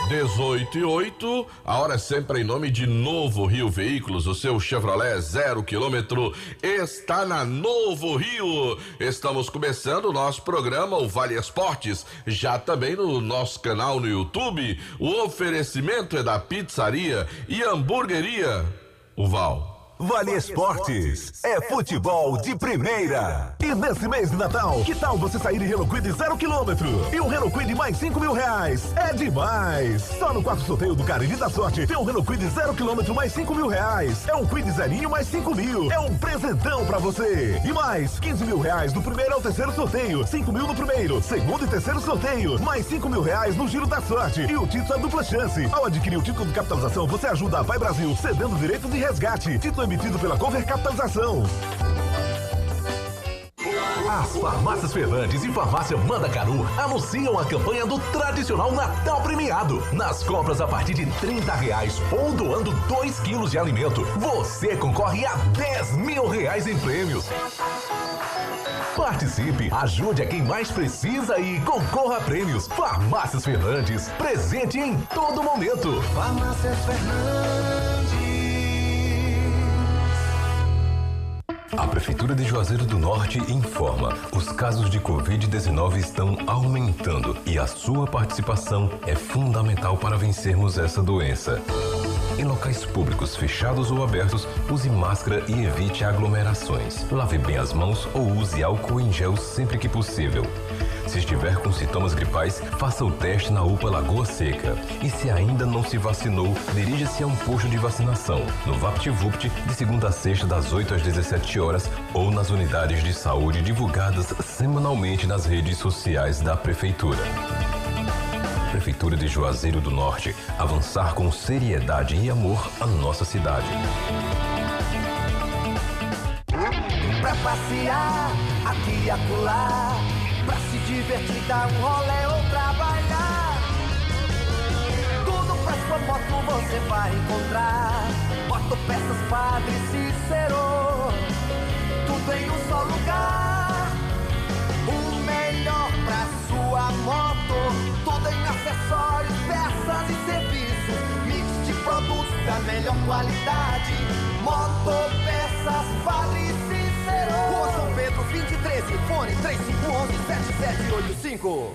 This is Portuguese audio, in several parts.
18:08, a hora é sempre em nome de Novo Rio Veículos, o seu Chevrolet 0 km está na Novo Rio. Estamos começando o nosso programa, o Vale Esportes, já também no nosso canal no YouTube. O oferecimento é da pizzaria e hamburgueria Uval. Vale Esportes é futebol de primeira. E nesse mês de Natal, que tal você sair em Renault Kwid 0 km? E um Renault Kwid mais R$5.000. É demais! Só no 4 sorteio do Cariri da Sorte tem um Renault Kwid 0 km mais R$5.000. É um Kwid zerinho mais 5.000. É um presentão pra você. E mais R$15.000 do primeiro ao terceiro sorteio, 5.000 no primeiro, segundo e terceiro sorteio, mais R$5.000 no Giro da Sorte. E o título é dupla chance. Ao adquirir o título de capitalização, você ajuda a Vai Brasil, cedendo direito de resgate. Título emitido pela Cover Capitalização. As farmácias Fernandes e farmácia Mandacaru anunciam a campanha do tradicional Natal premiado. Nas compras a partir de R$30 ou doando 2 quilos de alimento, você concorre a R$10.000 em prêmios. Participe, ajude a quem mais precisa e concorra a prêmios. Farmácias Fernandes, presente em todo momento. Farmácias Fernandes. A Prefeitura de Juazeiro do Norte informa: os casos de Covid-19 estão aumentando e a sua participação é fundamental para vencermos essa doença. Em locais públicos fechados ou abertos, use máscara e evite aglomerações. Lave bem as mãos ou use álcool em gel sempre que possível. Se estiver com sintomas gripais, faça o teste na UPA Lagoa Seca. E se ainda não se vacinou, dirija-se a um posto de vacinação, no VaptVupt, de segunda a sexta, das 8 às 17 horas, ou nas unidades de saúde divulgadas semanalmente nas redes sociais da Prefeitura. Prefeitura de Juazeiro do Norte, avançar com seriedade e amor a nossa cidade. Pra passear, aqui e acolá, pra se divertir, dar um rolê ou trabalhar. Tudo pra sua moto você vai encontrar. Motopeças Padre Cícero, tudo em um só lugar. O melhor pra sua moto, tudo em acessórios, peças e serviços. Mix de produtos da melhor qualidade. Motopeças Padre Cícero, Rua São Pedro 2013, fone 3511-7785.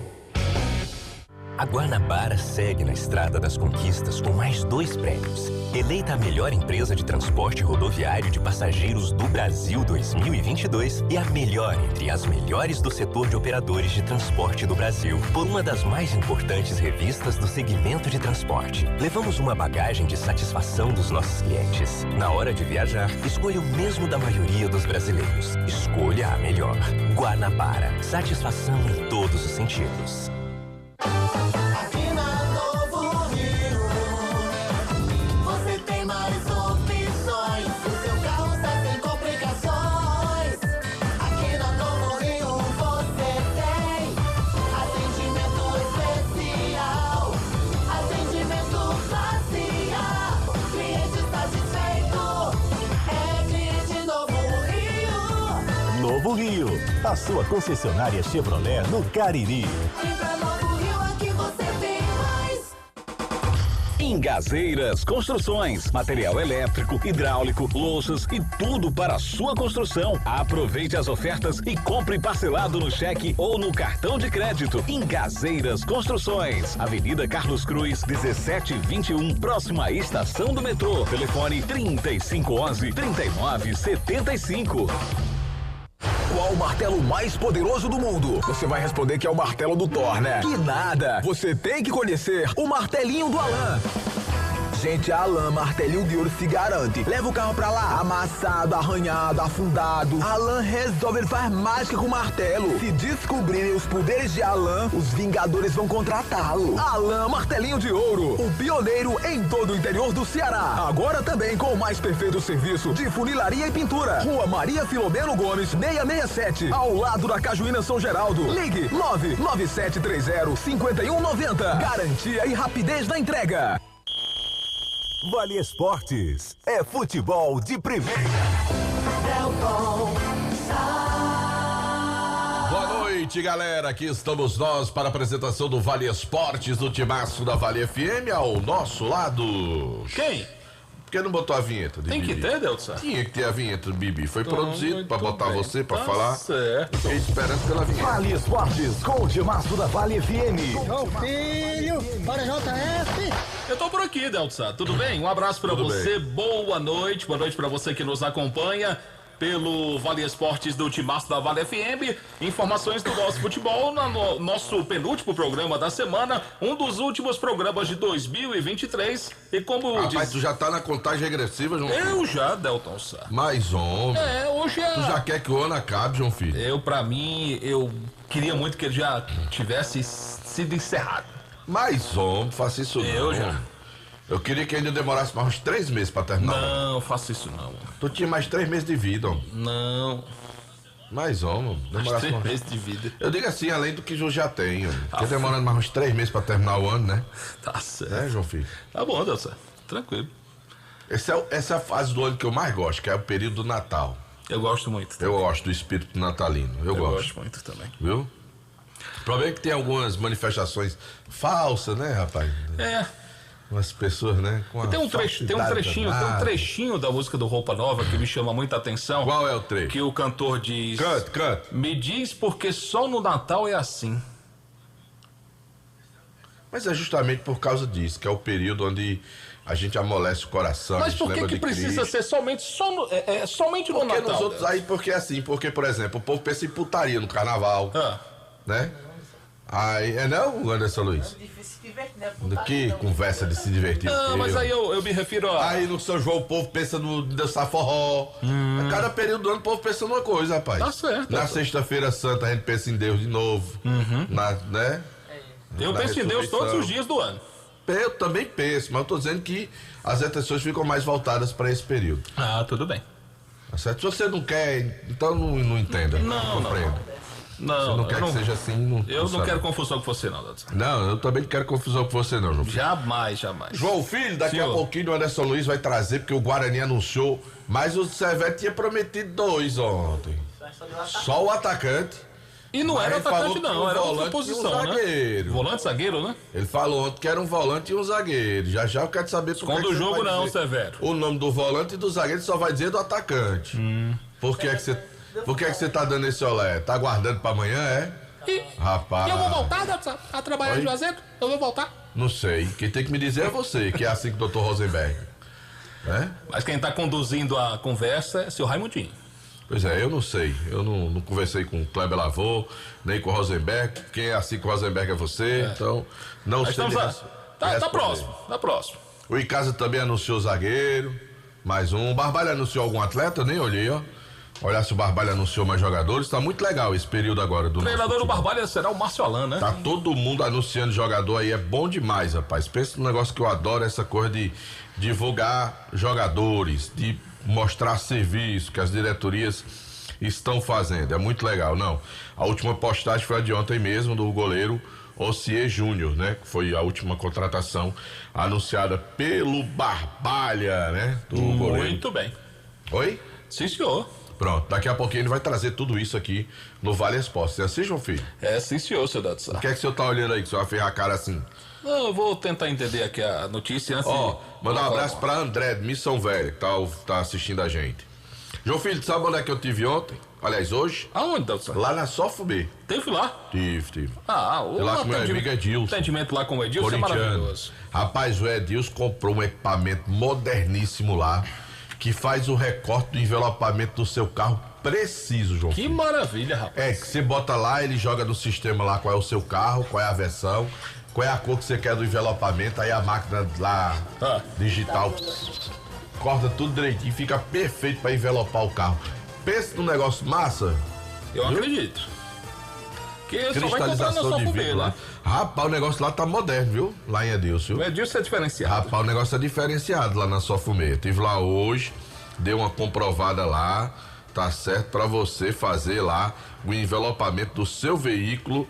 A Guanabara segue na estrada das conquistas com mais 2 prêmios. Eleita a melhor empresa de transporte rodoviário de passageiros do Brasil 2022 e a melhor entre as melhores do setor de operadores de transporte do Brasil, por uma das mais importantes revistas do segmento de transporte. Levamos uma bagagem de satisfação dos nossos clientes. Na hora de viajar, escolha o mesmo da maioria dos brasileiros. Escolha a melhor. Guanabara. Satisfação em todos os sentidos. Aqui na Novo Rio, você tem mais opções. O seu carro está sem complicações. Aqui na Novo Rio você tem atendimento especial, atendimento classe A. Cliente satisfeito é cliente Novo Rio. Novo Rio, a sua concessionária Chevrolet no Cariri. Gazeiras Construções, material elétrico, hidráulico, louças e tudo para a sua construção. Aproveite as ofertas e compre parcelado no cheque ou no cartão de crédito. Em Gazeiras Construções, Avenida Carlos Cruz, 1721, próxima à estação do metrô. Telefone 3511-3975. Qual o martelo mais poderoso do mundo? Você vai responder que é o martelo do Thor, né? Que nada! Você tem que conhecer o martelinho do Alan. Gente, a Alan Martelinho de Ouro se garante. Leva o carro pra lá, amassado, arranhado, afundado. Alan resolve, ele faz mágica com o martelo. Se descobrirem os poderes de Alan, os Vingadores vão contratá-lo. Alan Martelinho de Ouro, o pioneiro em todo o interior do Ceará. Agora também com o mais perfeito serviço de funilaria e pintura. Rua Maria Filomeno Gomes, 667, ao lado da Cajuína São Geraldo. Ligue 99730-5190. Garantia e rapidez na entrega. Vale Esportes é futebol de primeira. Boa noite. noite, galera. Aqui estamos nós para a apresentação do Vale Esportes do Timaço da Vale FM. Ao nosso lado. Quem? Por que não botou a vinheta? Tem que ter, Delson? Tinha que ter a vinheta do Bibi. Foi produzido para botar bem. você para Tá falar. certo. Fiquei esperando pela vinheta. Vale Esportes com o Timaço da Vale FM. João Filho, para JF. Eu tô por aqui, Delson. Tudo bem? Um abraço pra Tudo você. Boa noite pra você que nos acompanha pelo Vale Esportes do Timaço da Vale FM. Informações do nosso futebol no nosso penúltimo programa da semana, um dos últimos programas de 2023. E como Rapaz, tu já tá na contagem regressiva, João Filho? eu já, Delton Sá. Mais homem. Hoje é. Tu já quer que o ano acabe, João Filho? Eu queria muito que ele já tivesse sido encerrado. Mais homem, faça isso não. Eu já. Eu queria que ainda demorasse mais uns 3 meses pra terminar. Não, faça isso não. Tu tinha mais 3 meses de vida, homem. Não. Mais homem. Demorasse 3 mais... meses de vida. Eu digo assim, além do que eu já tenho. Porque demorando mais uns 3 meses pra terminar o ano, né? Tá certo. Né, João Filho? Tá bom, Delson. Tranquilo. Essa é a fase do ano que eu mais gosto, que é o período do Natal. Eu gosto muito. Eu gosto do espírito natalino. Eu gosto. muito também. Viu? O problema é que tem algumas manifestações falsas, né, rapaz? É. Umas pessoas, né? Com Tem um trechinho da música do Roupa Nova que me chama muita atenção. Qual é o trecho? Que o cantor diz: Canta. Me diz porque só no Natal é assim. Mas é justamente por causa disso, que é o período onde a gente amolece o coração. Mas por que precisa ser somente no porque Natal? nos outros aí, porque assim, porque, por exemplo, o povo pensa em putaria no carnaval, né? Aí, não, Anderson Luiz? Que conversa de se divertir. Não, mas aí eu me refiro a... Aí no São João o povo pensa no dançar forró. A cada período do ano o povo pensa numa coisa, rapaz. Tá certo. Na sexta-feira santa a gente pensa em Deus de novo. Né? Eu penso em Deus todos os dias do ano. Eu também penso, mas eu tô dizendo que as atenções ficam mais voltadas para esse período. Ah, tudo bem. Tá certo? Se você não quer, então não entenda. Não. Compreenda. Não, você não quer que seja assim. Eu não quero confusão com você, não, Dadson. Não, eu também não quero confusão com você, não, João Filho. Jamais. João Filho, daqui Senhor. a pouquinho o Anderson Luiz vai trazer, porque o Guarani anunciou, mas o Severo tinha prometido 2 ontem. Só o atacante. E não era Mas ele atacante, falou não, que era um outra volante e um posição, né? zagueiro. Volante, zagueiro, né? Ele falou ontem que era um volante e um zagueiro. Já eu quero saber por Esconda que o você jogo vai não, dizer Severo. o nome do volante e do zagueiro só vai dizer do atacante. Por que você tá dando esse olé? Tá aguardando pra amanhã, é? Rapaz. E eu vou voltar, Dadson, a trabalhar de Juazeiro? Eu vou voltar. Não sei. Quem tem que me dizer é você, que é assim que o Dr. Rosenberg. Né? Mas quem tá conduzindo a conversa é seu Raimundinho. Pois é, eu não sei. Eu não conversei com o Kleber Lavô, nem com o Rosenberg. Quem é assim com o Rosenberg é você, então não sei. Tá próximo. O Icasa também anunciou zagueiro, mais um. O Barbalho anunciou algum atleta? Eu nem olhei, ó. Olhar se o Barbalho anunciou mais jogadores. Tá muito legal esse período agora do O treinador do futebol. Barbalha será o Márcio Alan, né? Tá todo mundo anunciando jogador aí, é bom demais, rapaz. Pensa num negócio que eu adoro, essa coisa de divulgar jogadores, de mostrar serviço que as diretorias estão fazendo. É muito legal, não. A última postagem foi a de ontem mesmo, do goleiro Ocier Júnior, né? Que foi a última contratação anunciada pelo Barbalha, né? Do goleiro. Muito bem. Oi? Sim, senhor. Pronto, daqui a pouquinho ele vai trazer tudo isso aqui no Vale Esportes. É assim, João Filho? É, sim, senhor, seu Dadson. O que é que o senhor tá olhando aí, que o senhor vai ferrar a cara assim? Não, eu vou tentar entender aqui a notícia antes Ó, de... mandar um abraço pra André, de Missão Velha, que tá assistindo a gente. João Filho, sabe onde é que eu tive ontem? Aliás, hoje? Aonde, Dadson? Lá na Sofubê. Teve lá? Tive. O Lá com meu amigo Edilson. atendimento lá com o Edilson é Corintiano. maravilhoso. Rapaz, o Edilson comprou um equipamento moderníssimo lá, que faz o recorte do envelopamento do seu carro preciso, João Que Filho. maravilha, rapaz. É, que você bota lá, ele joga no sistema lá qual é o seu carro, qual é a versão, qual é a cor que você quer do envelopamento, aí a máquina lá digital corta tudo direitinho, fica perfeito pra envelopar o carro. Pensa num negócio massa. Eu acredito. Que só vai comprar na Cristalização sua de fumê vidro lá. lá. Rapaz, o negócio lá tá moderno, viu? Lá em Edilson, O viu? Edilson é diferenciado. Rapaz, o negócio é diferenciado lá na sua fumê. Tive lá hoje, dei uma comprovada lá, tá certo? Pra você fazer lá o envelopamento do seu veículo,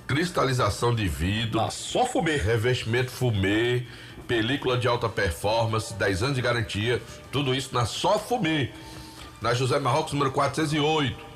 cristalização de vidro, Na só fumê. revestimento fumê, película de alta performance, 10 anos de garantia, tudo isso na Só Fumê, na José Marrocos, número 408.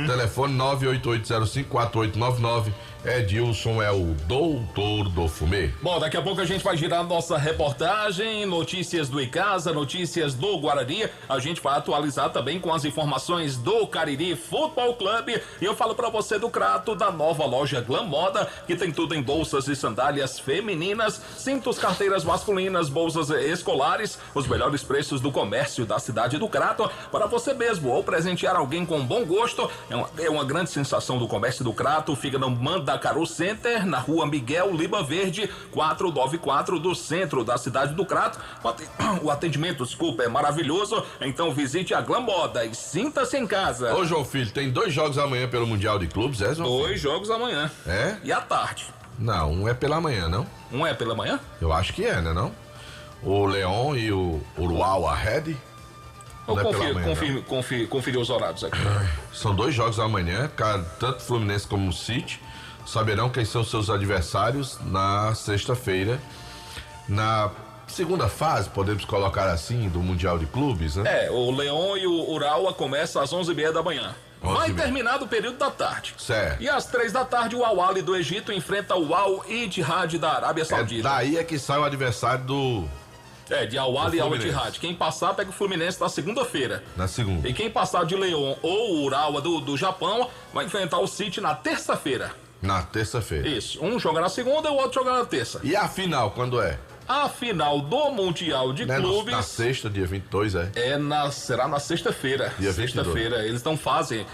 Telefone 988054899. Edilson é o doutor do fumê. Bom, daqui a pouco a gente vai girar nossa reportagem, notícias do Icasa, notícias do Guarani. A gente vai atualizar também com as informações do Cariri Futebol Clube. E eu falo pra você do Crato, da nova loja Glam Moda, que tem tudo em bolsas e sandálias femininas, cintos, carteiras masculinas, bolsas escolares, os melhores preços do comércio da cidade do Crato, para você mesmo ou presentear alguém com bom gosto. É uma grande sensação do comércio do Crato. Fica no Mandacaru Center, na rua Miguel Lima Verde, 494, do centro da cidade do Crato. O atendimento, desculpa, é maravilhoso. Então visite a Glam Moda e sinta-se em casa. Ô, João Filho, tem 2 jogos amanhã pelo Mundial de Clubes, é, João? 2 jogos amanhã. É? E à tarde. Não, um é pela manhã, não? Um é pela manhã? Eu acho que é, né, não? O Leão e o Uruau Red. Eu confiro os horários aqui. São 2 jogos amanhã, tanto Fluminense como o City saberão quem são seus adversários na sexta-feira, na segunda fase, podemos colocar assim, do Mundial de Clubes, né? O Leão e o Urawa começam às 11h30 da manhã. Vai terminar do período da tarde. Certo. E às 3 da tarde, o Al-Ahly do Egito enfrenta o Al-Ittihad da Arábia Saudita. Daí é que sai o adversário de Al-Ahly e Al-Ittihad. Quem passar pega o Fluminense na segunda-feira. Na segunda. E quem passar de Leão ou o Urawa do Japão vai enfrentar o City na terça-feira. Na terça-feira. Isso. Um joga na segunda e o outro joga na terça. E a final, quando é? A final do Mundial de Clubes. Na sexta, dia 22, é? Será na sexta-feira. Dia sexta-feira. Eles não fazem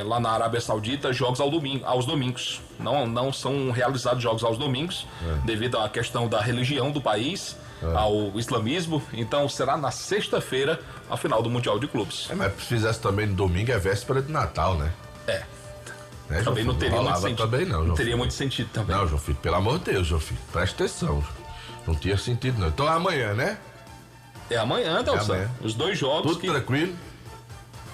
lá na Arábia Saudita jogos aos domingos. Não são realizados jogos aos domingos, devido à questão da religião do país, ao islamismo. Então será na sexta-feira a final do Mundial de Clubes. Mas se fizesse também no domingo, é véspera de Natal, né? Também não teria muito sentido. Também não teria muito sentido também. Não, João Filho, pelo amor de Deus, João Filho, presta atenção. Não tinha sentido, não. Então é amanhã, né? É amanhã, Delson. Os 2 jogos. Tudo tranquilo?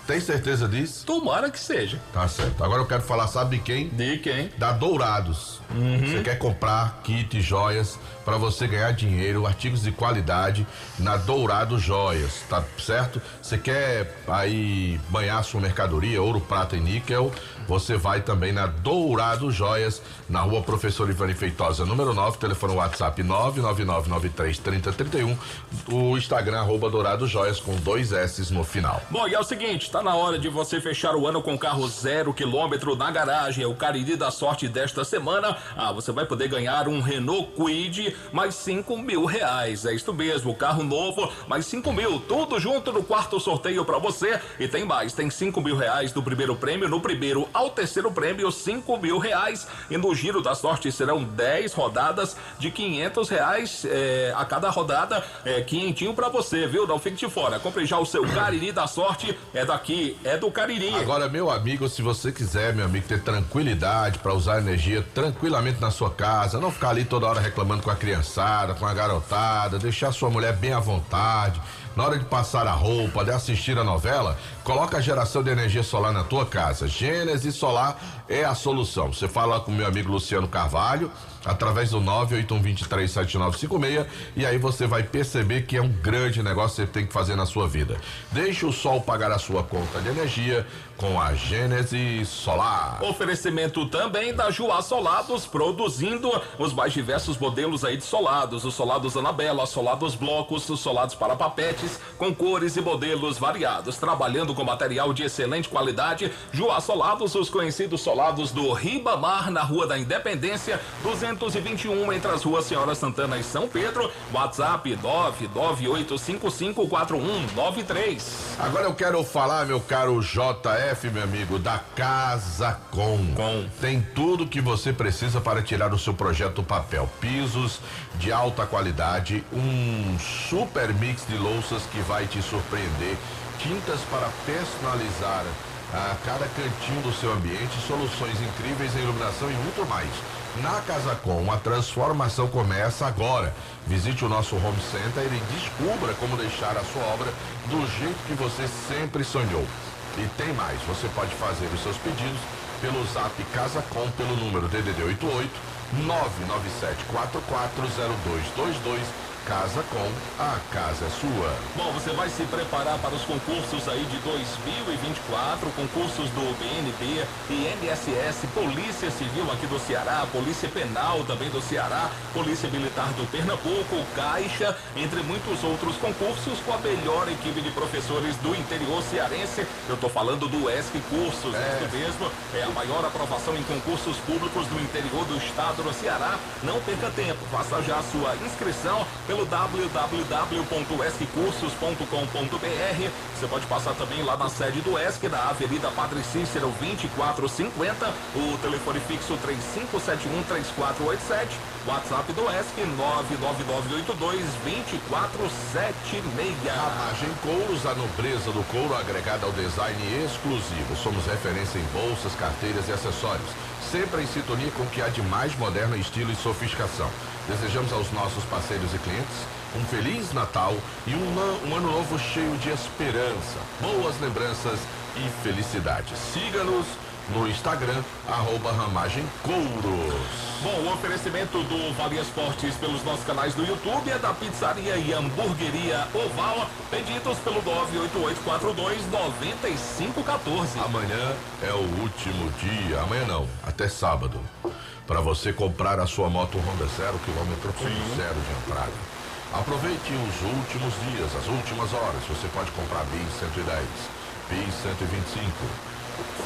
Tem certeza disso? Tomara que seja. Tá certo. Agora eu quero falar, sabe de quem? De quem? Da Dourados. Você quer comprar kit, joias, para você ganhar dinheiro, artigos de qualidade na Dourados Joias, tá certo? Você quer aí banhar sua mercadoria, ouro, prata e níquel, você vai também na Dourados Joias, na rua Professor Ivani Feitosa, número 9, telefone WhatsApp 999933031, o Instagram @Dourados Joias com 2 S no final. Bom, e é o seguinte, tá na hora de você fechar o ano com carro 0 km na garagem, é o Cariri da Sorte desta semana. Você vai poder ganhar um Renault Kwid mais R$5.000. É isso mesmo, carro novo mais 5 mil, tudo junto no quarto sorteio pra você. E tem mais, tem R$5.000 do primeiro prêmio, no primeiro ao terceiro prêmio R$5.000. E no Giro da Sorte serão 10 rodadas de R$500 a cada rodada, quinhentinho pra você, viu? Não fique de fora, compre já o seu Cariri da Sorte, é daqui, é do Cariri. Agora, meu amigo, se você quiser, meu amigo, ter tranquilidade pra usar energia tranquilamente na sua casa, não ficar ali toda hora reclamando com a criançada, com a garotada, deixar sua mulher bem à vontade, na hora de passar a roupa, de assistir a novela, coloca a geração de energia solar na tua casa. Gênesis Solar é a solução. Você fala com o meu amigo Luciano Carvalho, através do 981237956, e aí você vai perceber que é um grande negócio que você tem que fazer na sua vida. Deixe o sol pagar a sua conta de energia com a Gênesis Solar. Oferecimento também da Juá Solados, produzindo os mais diversos modelos aí de solados, os solados Anabela, solados blocos, os solados para papetes, com cores e modelos variados, trabalhando com material de excelente qualidade. Juá Solados, os conhecidos solados do Ribamar, na Rua da Independência, 221, entre as ruas Senhora Santana e São Pedro. WhatsApp 998554193. Agora eu quero falar, meu caro JF, meu amigo, da Casa Com. Tem tudo que você precisa para tirar o seu projeto do papel. Pisos de alta qualidade, um super mix de louças que vai te surpreender, tintas para personalizar a cada cantinho do seu ambiente, soluções incríveis em iluminação e muito mais. Na Casa Com, a transformação começa agora. Visite o nosso home center e descubra como deixar a sua obra do jeito que você sempre sonhou. E tem mais, você pode fazer os seus pedidos pelo Zap Casa Com, pelo número DDD 88 997440222 Casa Com, a casa é sua. Bom, você vai se preparar para os concursos aí de 2024, concursos do BNB, INSS, Polícia Civil aqui do Ceará, Polícia Penal também do Ceará, Polícia Militar do Pernambuco, Caixa, entre muitos outros concursos com a melhor equipe de professores do interior cearense. Eu tô falando do ESC Cursos, isso mesmo, é a maior aprovação em concursos públicos do interior do estado do Ceará. Não perca tempo, faça já a sua inscrição pelo www.esccursos.com.br. Você pode passar também lá na sede do ESC, na Avenida Padre Cícero 2450, o telefone fixo 3571-3487, WhatsApp do ESC 99982-2476. Ramagem Couros, a nobreza do couro agregada ao design exclusivo. Somos referência em bolsas, carteiras e acessórios, sempre em sintonia com o que há de mais moderno em estilo e sofisticação. Desejamos aos nossos parceiros e clientes um Feliz Natal e um ano novo cheio de esperança, boas lembranças e felicidade. Siga-nos no Instagram, @Ramagem Couros. Bom, o oferecimento do Vale Esportes pelos nossos canais do YouTube é da Pizzaria e Hamburgueria Oval, pedidos pelo 98842-9514. Amanhã é o último dia, amanhã não, até sábado, para você comprar a sua moto Honda 0 km com zero de entrada. Aproveite os últimos dias, as últimas horas. Você pode comprar BIS 110, BIS 125,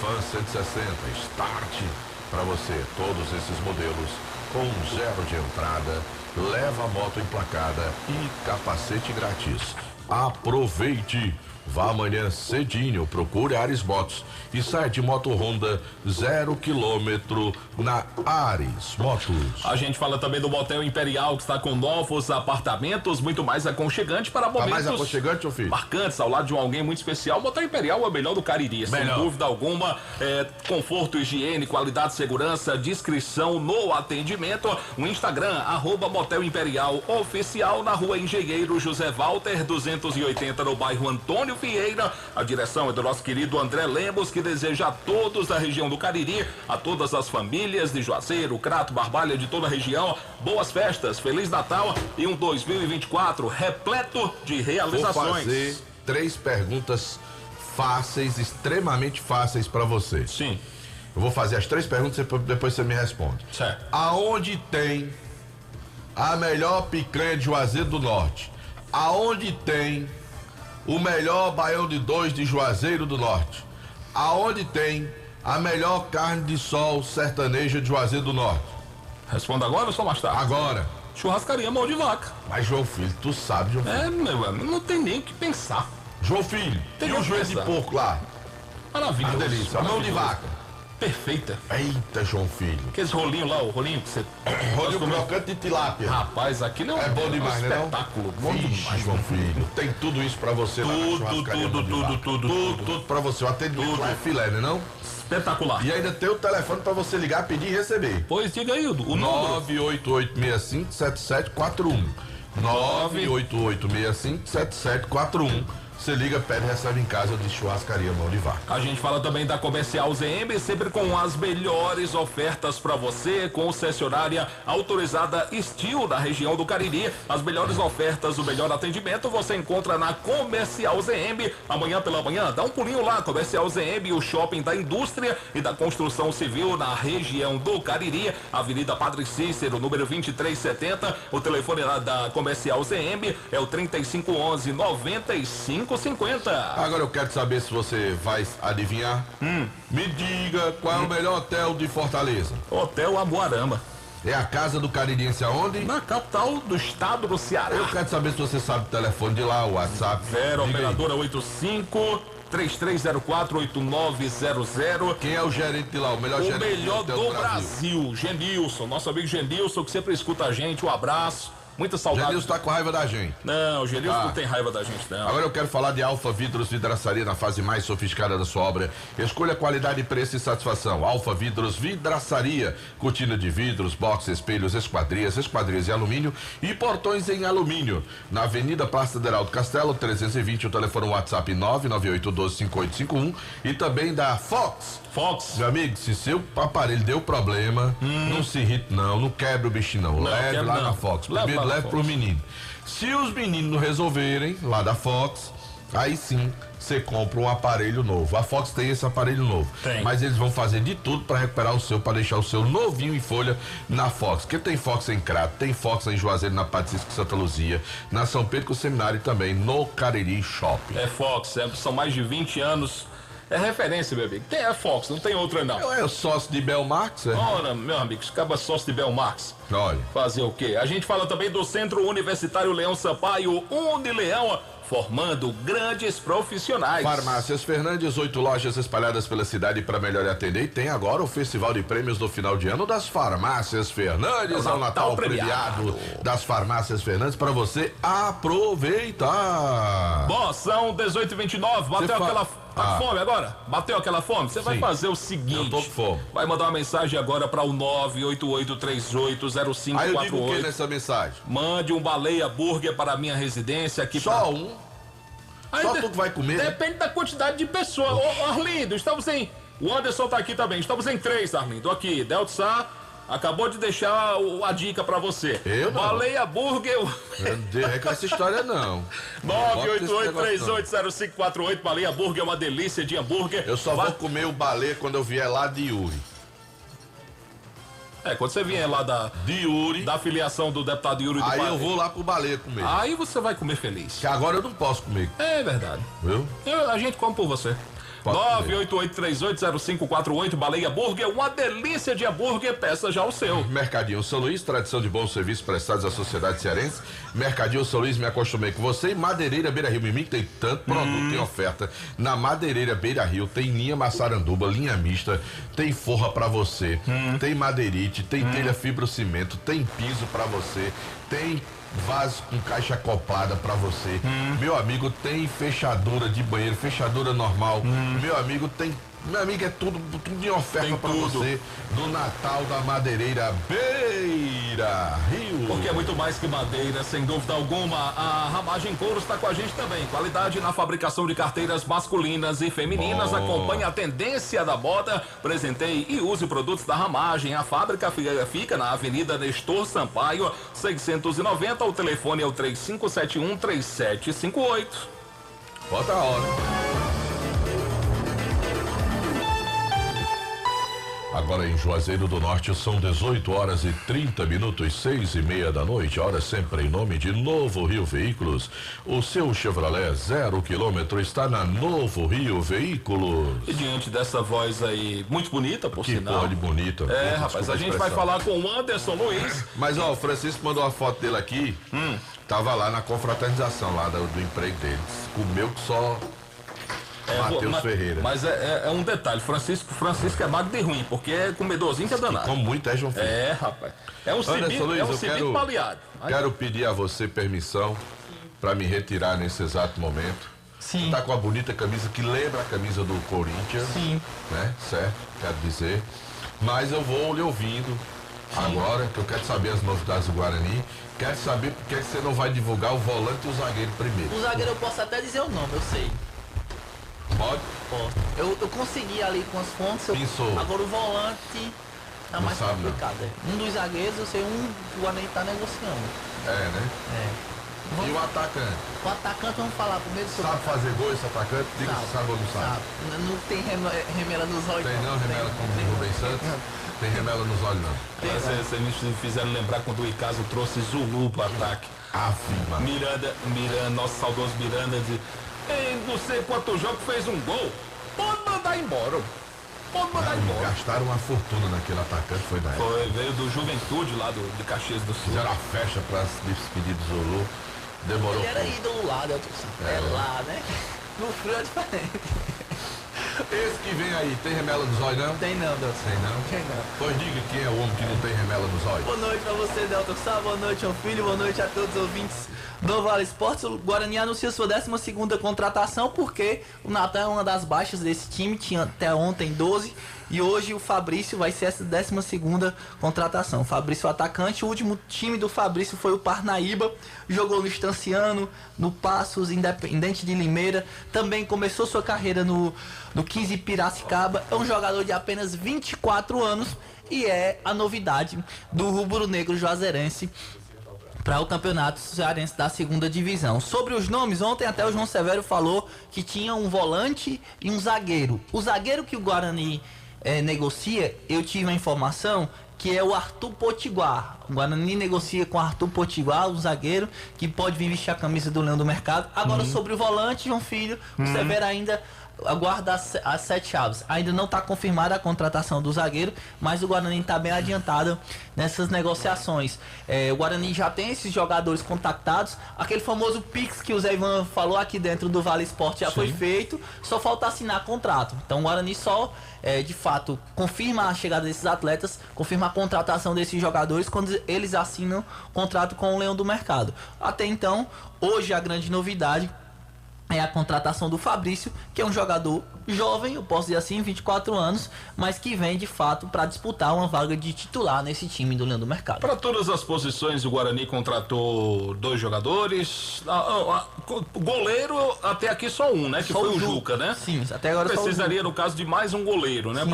Fan 160, Start para você. Todos esses modelos com zero de entrada, leva a moto emplacada e capacete grátis. Aproveite! Vá amanhã cedinho, procure Ares Motos e saia de moto Honda 0 km na Ares Motos. A gente fala também do Motel Imperial, que está com novos apartamentos, muito mais aconchegante para momentos... mais aconchegante, ô filho? Marcantes, ao lado de alguém muito especial. O Motel Imperial é o melhor do Cariri, sem dúvida alguma. Conforto, higiene, qualidade, segurança, discrição no atendimento. O Instagram, @Motel Imperial Oficial, na Rua Engenheiro José Walter, 280, no bairro Antônio Vieira. A direção é do nosso querido André Lemos, que deseja a todos da região do Cariri, a todas as famílias de Juazeiro, Crato, Barbalha, de toda a região, boas festas, Feliz Natal e um 2024 repleto de realizações. Vou fazer 3 perguntas fáceis, extremamente fáceis para você. Sim. Eu vou fazer as 3 perguntas e depois você me responde. Certo. Aonde tem a melhor picanha de Juazeiro do Norte? Aonde tem o melhor baião de 2 de Juazeiro do Norte? Aonde tem a melhor carne de sol sertaneja de Juazeiro do Norte? Responda agora ou só mais tarde? Agora. Churrascaria Mão de Vaca. Mas, João Filho, tu sabe, João Filho. Meu amigo, não tem nem o que pensar. João Filho, Tem e que o joelho de pensar. porco lá? Maravilhoso. Uma delícia. A mão de maravilhoso. vaca. Perfeita. Eita, João Filho. Aqueles rolinhos lá, o rolinho que você... Rolinho crocante de tilápia. Rapaz, aquilo É bom demais, né? espetáculo. Bom Vixe, demais. João Filho. Tem tudo isso pra você lá na churrascaria Mão de Vaca. Tudo pra você. O atendimento lá é filé, né não? Espetacular. E ainda tem o telefone pra você ligar, pedir e receber. Pois diga aí o número. 988657741. 988657741. Você liga, pede e recebe em casa de churrascaria Mão de Vaca. A gente fala também da Comercial ZM, sempre com as melhores ofertas para você, concessionária autorizada Steel da região do Cariri. As melhores ofertas, o melhor atendimento você encontra na Comercial ZM. Amanhã pela manhã, dá um pulinho lá, Comercial ZM, o shopping da indústria e da construção civil na região do Cariri, Avenida Padre Cícero, número 2370. O telefone lá da Comercial ZM é o 3511-9550. Agora eu quero saber se você vai adivinhar. Me diga qual é o melhor hotel de Fortaleza. Hotel Abuarama. É a casa do caririense aonde? Na capital do estado do Ceará. Eu quero saber se você sabe o telefone de lá, o WhatsApp. Operadora 85 3304-8900. Quem é o gerente de lá? O melhor gerente do Brasil, Genilson, nosso amigo Genilson, que sempre escuta a gente. Um abraço. Muita saudade. Genilson tá com raiva da gente. Não, o Genilson não tem raiva da gente, não. Agora eu quero falar de Alfa Vidros Vidraçaria na fase mais sofisticada da sua obra. Escolha qualidade, preço e satisfação. Alfa Vidros Vidraçaria. Cortina de vidros, box, espelhos, esquadrias em alumínio e portões em alumínio. Na Avenida Praça do Heraldo Castelo, 320, o telefone WhatsApp 998125851 e também da Fox. Meu amigo, se seu aparelho deu problema, não se irrite não quebra o bichinho não. Leve lá na Fox. Primeiro leve pro menino. Se os meninos não resolverem, lá da Fox, aí sim você compra um aparelho novo. A Fox tem esse aparelho novo. Tem. Mas eles vão fazer de tudo para recuperar o seu, para deixar o seu novinho em folha na Fox. Porque tem Fox em Crato, tem Fox em Juazeiro, na Patricisco Santa Luzia, na São Pedro com o Seminário e também no Cariri Shopping. É Fox, são mais de 20 anos. É referência, meu amigo. Tem a Fox, não tem outra não. Eu é sócio de Belmax, é? Ora, meu amigo, acaba sócio de Belmax. Olha. Fazer o quê? A gente fala também do Centro Universitário Leão Sampaio, Unileão, formando grandes profissionais. Farmácias Fernandes, 8 lojas espalhadas pela cidade para melhor atender. E tem agora o Festival de Prêmios do final de ano das Farmácias Fernandes. É o Natal premiado das Farmácias Fernandes para você aproveitar. Bom, são 18h29. Bateu aquela... Tá com fome agora? Bateu aquela fome? Você vai fazer o seguinte. Eu tô com fome. Vai mandar uma mensagem agora para o 988380548. Aí eu digo o que nessa mensagem? Mande um baleia burger para a minha residência aqui. Só um? Só tu que vai comer? Depende da quantidade de pessoas. Ô, Arlindo, estamos em... O Anderson tá aqui também. Estamos em 3, Arlindo. Aqui, Delta Sá acabou de deixar a dica pra você. Eu não. Baleia burger... Não é com essa história, não. 988380548. Baleia burger é uma delícia de hambúrguer. Eu só vou comer o baleia quando eu vier lá de Yuri. Quando você vier lá da Yuri, da filiação do deputado Yuri do aí Pará, eu vou lá pro baleia comer. Aí você vai comer feliz. Que agora eu não posso comer. É verdade. Viu? A gente come por você. 988380548, Baleia Burger, uma delícia de hambúrguer, peça já o seu. Mercadinho São Luís, tradição de bons serviços prestados à sociedade cearense. Mercadinho São Luís, me acostumei com você. E Madeireira Beira Rio, Mimim, que tem tanto produto em oferta. Na Madeireira Beira Rio tem linha maçaranduba, linha mista, tem forra pra você, tem madeirite, tem telha fibrocimento, tem piso pra você, tem vaso com caixa acoplada pra você. Meu amigo, tem fechadura de banheiro, fechadura normal. Meu amigo, é tudo em oferta Tem pra tudo. você do Natal da Madeireira Beira Rio. Porque é muito mais que madeira, sem dúvida alguma. A Ramagem Couros está com a gente também. Qualidade na fabricação de carteiras masculinas e femininas. Acompanhe a tendência da moda. Presenteie e use produtos da Ramagem. A fábrica fica na Avenida Nestor Sampaio, 690. O telefone é o 3571-3758. Bota a hora. Agora em Juazeiro do Norte são 18h30, 6:30 da noite. Hora sempre em nome de Novo Rio Veículos. O seu Chevrolet 0 km está na Novo Rio Veículos. E diante dessa voz aí, muito bonita, por Que sinal. porra de bonita. Rapaz, a gente vai falar com o Anderson Luiz. Mas ó, o Francisco mandou uma foto dele aqui. Tava lá na confraternização lá do emprego dele. Comeu que só... Matheus Ferreira. Mas é um detalhe, Francisco é magro de ruim, porque é comedorzinho que é danado. Como muito João Filho. Rapaz. É um Anderson Luiz, cibito baleado. Quero pedir a você permissão para me retirar nesse exato momento. Sim. Tá com a bonita camisa que lembra a camisa do Corinthians. Sim. Né? Certo, quero dizer. Mas eu vou lhe ouvindo agora, que eu quero saber as novidades do Guarani. Quero saber por que você não vai divulgar o volante e o zagueiro primeiro. O zagueiro eu posso até dizer o nome, eu sei. Pode? Posso. Eu consegui ali com as fontes. Pensou. Agora o volante tá mais sabe, complicado. Um dos zagueiros, eu sei, o Guarani tá negociando. É, né? E o atacante? O atacante, vamos falar primeiro sobre. Sabe fazer gol esse atacante? Diga se sabe ou não sabe. Não tem remela nos olhos. Tem não, remela como o Rubens Santos? Tem remela nos olhos não. Vocês me fizeram lembrar quando o Icaso trouxe Zulu pro ataque. Afirma. Miranda, nosso saudoso Miranda, em não sei quantos jogos fez um gol. Pode mandar embora. Gastaram uma fortuna naquele atacante, foi na época. Veio do Juventude lá de Caxias do Sul. Fizeram a festa pra se despedir do Zulu. Demorou. Ele era ídolo lá, né? Lá, né? No frio é diferente. Esse que vem aí, tem remela nos olhos, não? Tem não, Delta. Tem não? Tem não. Pois diga quem é o homem que não tem remela nos olhos. Boa noite pra você, Delta Sá. Boa noite, João Filho. Boa noite a todos os ouvintes do Vale Esportes. O Guarani anuncia sua 12ª contratação, porque o Natal é uma das baixas desse time. Tinha até ontem 12. E hoje o Fabrício vai ser essa 12ª contratação. O Fabrício, o atacante. O último time do Fabrício foi o Parnaíba. Jogou no Estanciano, no Passos, Independente de Limeira. Também começou sua carreira no 15 Piracicaba. É um jogador de apenas 24 anos. E é a novidade do rubro-negro juazeirense para o campeonato cearense da segunda divisão. Sobre os nomes, ontem até o João Severo falou que tinha um volante e um zagueiro. O zagueiro que o Guarani negocia, eu tive a informação que é o Arthur Potiguar. O Guarani negocia com o Arthur Potiguar, o zagueiro, que pode vir vestir a camisa do Leão do Mercado. Agora, sobre o volante, João Filho, o Severo ainda aguarda as 7 chaves. Ainda não está confirmada a contratação do zagueiro, mas o Guarani está bem adiantado nessas negociações. O Guarani já tem esses jogadores contactados. Aquele famoso Pix que o Zé Ivan falou aqui dentro do Vale Esporte já foi feito, só falta assinar contrato. Então o Guarani só, de fato, confirma a chegada desses atletas, confirma a contratação desses jogadores quando eles assinam contrato com o Leão do Mercado. Até então, hoje a grande novidade é a contratação do Fabrício, que é um jogador jovem, eu posso dizer assim, 24 anos, mas que vem de fato para disputar uma vaga de titular nesse time do Leão do Mercado. Para todas as posições, o Guarani contratou 2 jogadores. O goleiro, até aqui só um, né? Que só foi o Juca, né? Sim, até agora precisaria, no caso, de mais um goleiro, né? Sim,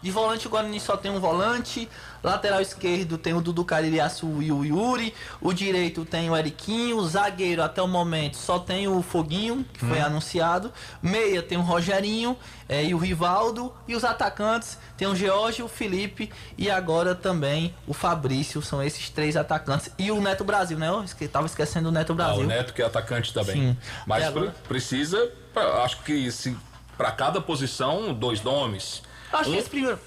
de volante, o Guarani só tem um volante. Lateral esquerdo tem o Dudu Caririaçu e o Yuri. O direito tem o Eriquinho. O zagueiro, até o momento, só tem o Foguinho, que foi anunciado. Meia tem o Rogerinho e o Rivaldo. E os atacantes tem o George, o Felipe e agora também o Fabrício. São esses 3 atacantes. E o Neto Brasil, né? Eu tava esquecendo o Neto Brasil. O Neto, que é atacante também. Sim. Mas precisa, acho que para cada posição, 2 nomes. Acho que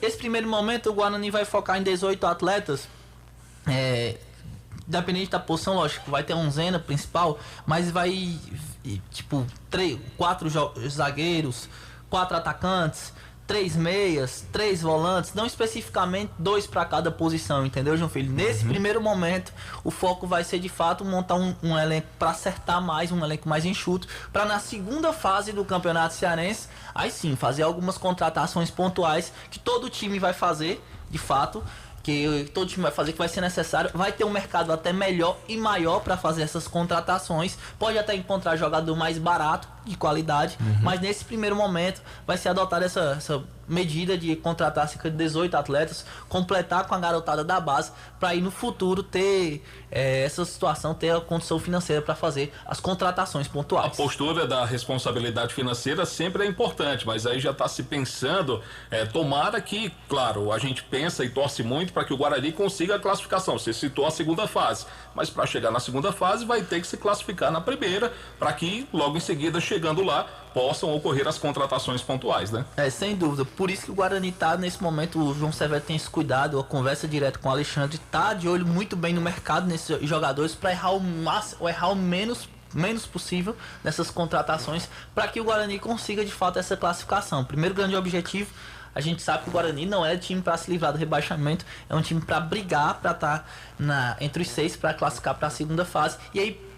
esse primeiro momento o Guarani vai focar em 18 atletas. Independente da posição, lógico, vai ter um Zena principal, mas vai tipo 4 zagueiros, 4 atacantes, 3 meias, 3 volantes, não especificamente 2 para cada posição, entendeu, João Filho? Nesse primeiro momento, o foco vai ser de fato montar um elenco para acertar mais, um elenco mais enxuto, para na segunda fase do Campeonato Cearense, aí sim, fazer algumas contratações pontuais que todo time vai fazer, de fato, que todo time vai fazer, que vai ser necessário. Vai ter um mercado até melhor e maior para fazer essas contratações. Pode até encontrar jogador mais barato, de qualidade, mas nesse primeiro momento vai ser adotada essa medida de contratar cerca de 18 atletas, completar com a garotada da base, para ir no futuro ter essa situação, ter a condição financeira para fazer as contratações pontuais. A postura da responsabilidade financeira sempre é importante, mas aí já está se pensando, tomara que, claro, a gente pensa e torce muito para que o Guarani consiga a classificação. Você citou a segunda fase, mas para chegar na segunda fase vai ter que se classificar na primeira, para que logo em seguida, chegando lá, possam ocorrer as contratações pontuais, né? Sem dúvida. Por isso que o Guarani tá nesse momento, o João Severo tem esse cuidado, a conversa direta com o Alexandre, tá de olho muito bem no mercado nesses jogadores para errar o menos possível nessas contratações, para que o Guarani consiga de fato essa classificação. Primeiro grande objetivo, a gente sabe que o Guarani não é time para se livrar do rebaixamento, é um time para brigar, para estar entre os 6, para classificar para a segunda fase, e aí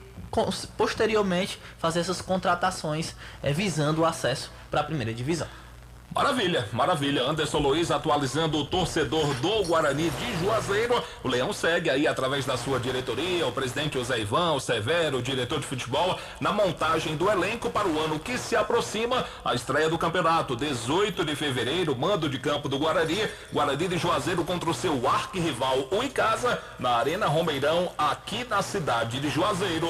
posteriormente fazer essas contratações visando o acesso para a primeira divisão. Maravilha, maravilha. Anderson Luiz atualizando o torcedor do Guarani de Juazeiro. O Leão segue aí através da sua diretoria, o presidente José Ivan, o Severo, o diretor de futebol, na montagem do elenco para o ano que se aproxima, a estreia do campeonato. 18 de fevereiro, mando de campo do Guarani. Guarani de Juazeiro contra o seu arquirrival, o Icasa, na Arena Romeirão, aqui na cidade de Juazeiro.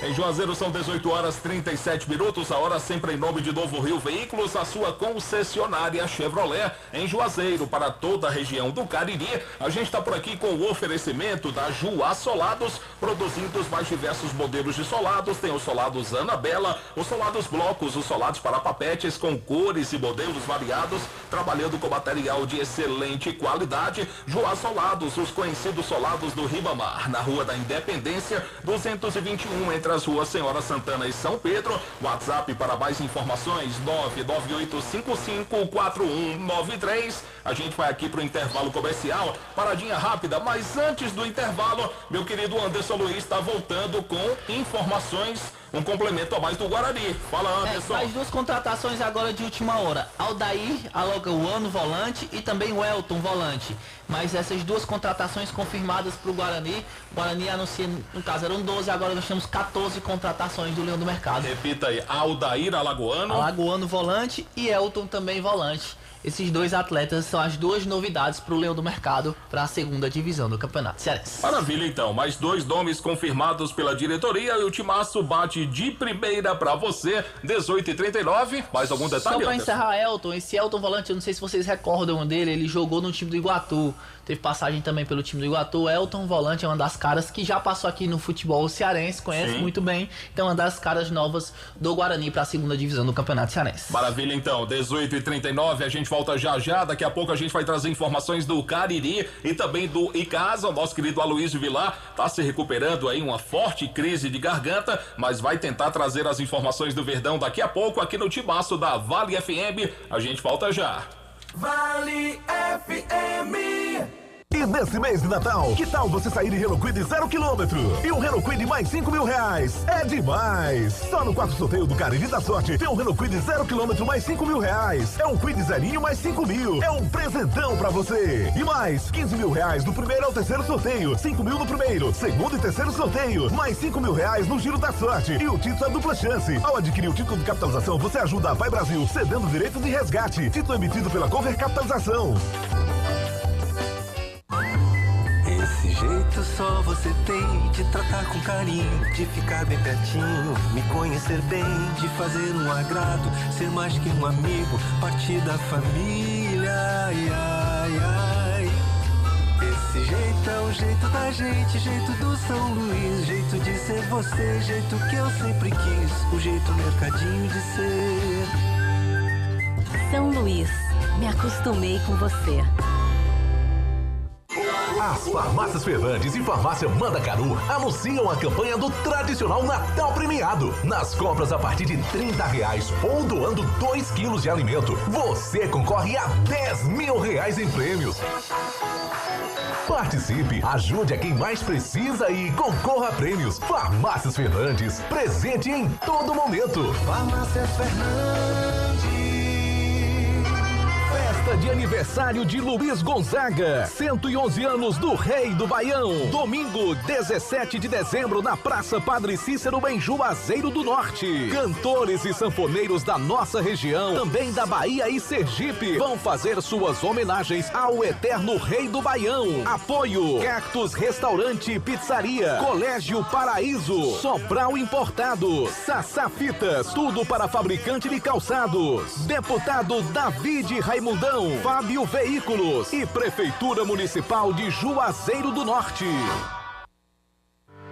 Em Juazeiro são 18h37, a hora sempre em nome de Novo Rio Veículos, a sua concessionária Chevrolet em Juazeiro para toda a região do Cariri. A gente está por aqui com o oferecimento da Juá Solados, produzindo os mais diversos modelos de solados. Tem os solados Anabela, os solados blocos, os solados para papetes com cores e modelos variados, trabalhando com material de excelente qualidade. Juá Solados, os conhecidos solados do Ribamar, na Rua da Independência, 221, entre as ruas Senhora Santana e São Pedro. WhatsApp para mais informações 998554193. A gente vai aqui pro intervalo comercial, paradinha rápida, mas antes do intervalo, meu querido Anderson Luiz está voltando com informações, um complemento a mais do Guarani. Fala, Anderson. Mais 2 contratações agora de última hora. Aldair, Alagoano, volante, e também o Elton, volante. Mas essas 2 contratações confirmadas para o Guarani. O Guarani anuncia, no caso eram 12, agora nós temos 14 contratações do Leão do Mercado. Repita aí, Aldair, Alagoano, volante, e Elton também volante. Esses dois atletas são as duas novidades para o Leão do Mercado para a segunda divisão do Campeonato Cearense. Maravilha, então. Mais 2 nomes confirmados pela diretoria e o Timaço bate de primeira para você, 18h39. Mais algum detalhe? Só para encerrar, Elton, esse Elton Volante, eu não sei se vocês recordam dele, ele jogou no time do Iguatu. Teve passagem também pelo time do Iguatu. Elton Volante é uma das caras que já passou aqui no futebol cearense, conhece muito bem. Então, é uma das caras novas do Guarani para a segunda divisão do Campeonato Cearense. Maravilha, então. 18h39, a gente volta já. Daqui a pouco a gente vai trazer informações do Cariri e também do Icasa. O nosso querido Aloysio Vilar tá se recuperando aí, uma forte crise de garganta, mas vai tentar trazer as informações do Verdão daqui a pouco aqui no Timaço da Vale FM. A gente volta já. Vale FM. E nesse mês de Natal, que tal você sair em Renault Kwid 0 km? E um Renault Kwid mais R$5.000. É demais! Só no 4 sorteio do Cariri da Sorte tem um Renault Kwid 0 km mais R$5.000. É um Kwid zerinho mais 5.000. É um presentão pra você. E mais R$15.000 do primeiro ao terceiro sorteio. 5.000 no primeiro, segundo e terceiro sorteio. Mais R$5.000 no Giro da Sorte. E o título é dupla chance. Ao adquirir o título de capitalização, você ajuda a Vai Brasil, cedendo direito de resgate. Título emitido pela Cover Capitalização. Esse jeito só você tem de tratar com carinho, de ficar bem pertinho, me conhecer bem, de fazer um agrado, ser mais que um amigo, partir da família. Ai, ai, ai. Esse jeito é o jeito da gente, jeito do São Luís, jeito de ser você, jeito que eu sempre quis, o jeito mercadinho de ser. São Luís, me acostumei com você. As Farmácias Fernandes e Farmácia Mandacaru anunciam a campanha do tradicional Natal Premiado. Nas compras a partir de R$30 ou doando 2 quilos de alimento, você concorre a R$10.000 em prêmios. Participe, ajude a quem mais precisa e concorra a prêmios. Farmácias Fernandes, presente em todo momento. Farmácias Fernandes. Festa de aniversário de Luiz Gonzaga, 111 anos do Rei do Baião. Domingo, 17 de dezembro, na Praça Padre Cícero, em Juazeiro do Norte. Cantores e sanfoneiros da nossa região, também da Bahia e Sergipe, vão fazer suas homenagens ao eterno Rei do Baião. Apoio: Cactus Restaurante e Pizzaria, Colégio Paraíso, Sobral Importados, Sassá Fitas, tudo para fabricante de calçados. Deputado David Raimundão, Fábio Veículos e Prefeitura Municipal de Juazeiro do Norte.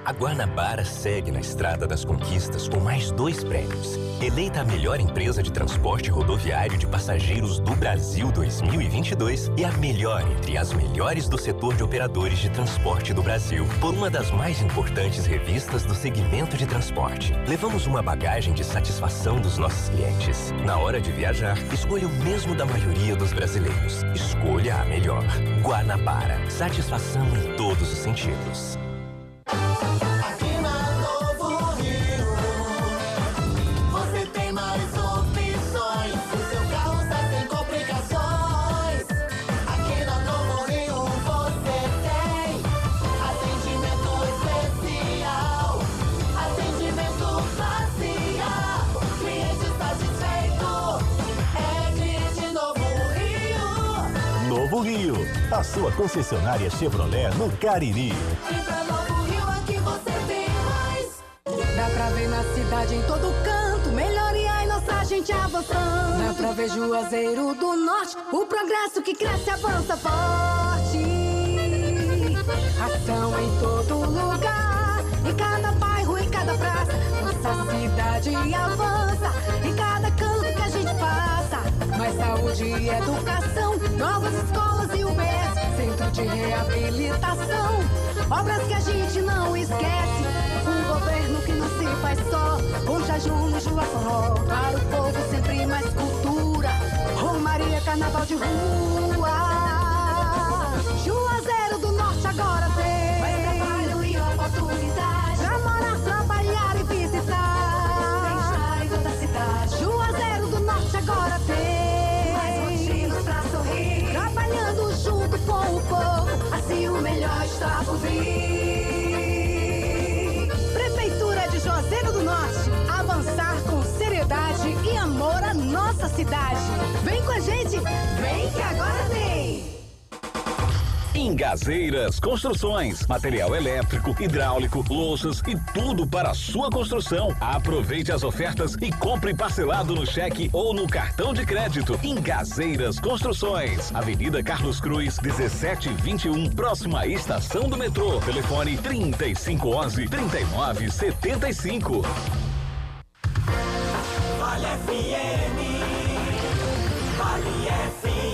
A Guanabara segue na estrada das conquistas com mais 2 prêmios. Eleita a melhor empresa de transporte rodoviário de passageiros do Brasil 2022 e a melhor entre as melhores do setor de operadores de transporte do Brasil, por uma das mais importantes revistas do segmento de transporte. Levamos uma bagagem de satisfação dos nossos clientes. Na hora de viajar, escolha o mesmo da maioria dos brasileiros. Escolha a melhor. Guanabara. Satisfação em todos os sentidos. Aqui na Novo Rio, você tem mais opções. O seu carro está sem complicações. Aqui na Novo Rio você tem atendimento especial, atendimento facial. O cliente satisfeito é de Novo Rio. Novo Rio, a sua concessionária Chevrolet no Cariri. Dá pra ver na cidade em todo canto, melhoria e nossa gente avançando. Dá pra ver Juazeiro do Norte, o progresso que cresce avança forte. Ação em todo lugar, em cada bairro, em cada praça. Nossa cidade avança, em cada canto que a gente passa. Mais saúde e educação, novas escolas e UBS, centro de reabilitação, obras que a gente não esquece. Um governo que não se faz só, com jejum no Juaforró. Para o povo sempre mais cultura, Romaria, carnaval de rua. Juazeiro do Norte agora tem mais trabalho e oportunidade pra morar, trabalhar e visitar. Bem-estar em toda a cidade. Juazeiro do Norte agora tem mais motivos pra sorrir, trabalhando junto com o povo, assim o melhor está por vir. Prefeitura de Juazeiro do Norte, avançar com seriedade. variedade e amor à nossa cidade. Vem com a gente, vem que agora tem! Engazeiras Construções, material elétrico, hidráulico, louças e tudo para a sua construção. Aproveite as ofertas e compre parcelado no cheque ou no cartão de crédito. Engazeiras Construções, Avenida Carlos Cruz, 1721, próxima à estação do metrô. Telefone 3511-3975. Vale FM, Vale FM.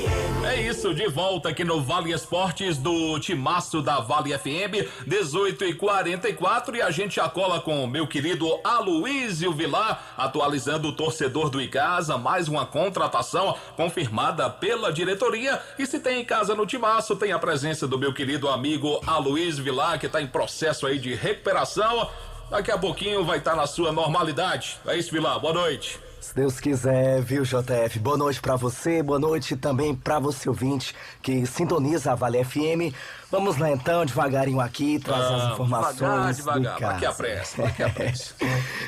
É isso, de volta aqui no Vale Esportes do Timaço da Vale FM, 18h44, e a gente já cola com o meu querido Aloísio Vilar, atualizando o torcedor do Icasa, mais uma contratação confirmada pela diretoria. E se tem Icasa no Timaço, tem a presença do meu querido amigo Aloísio Vilar, que está em processo aí de recuperação. Daqui a pouquinho vai estar na sua normalidade. É isso, Vilar, boa noite. Se Deus quiser, viu, JF? Boa noite pra você, boa noite também pra você ouvinte que sintoniza a Vale FM. Vamos lá então, devagarinho aqui, trazer as informações. Devagar, vai que a pressa, vai que a pressa.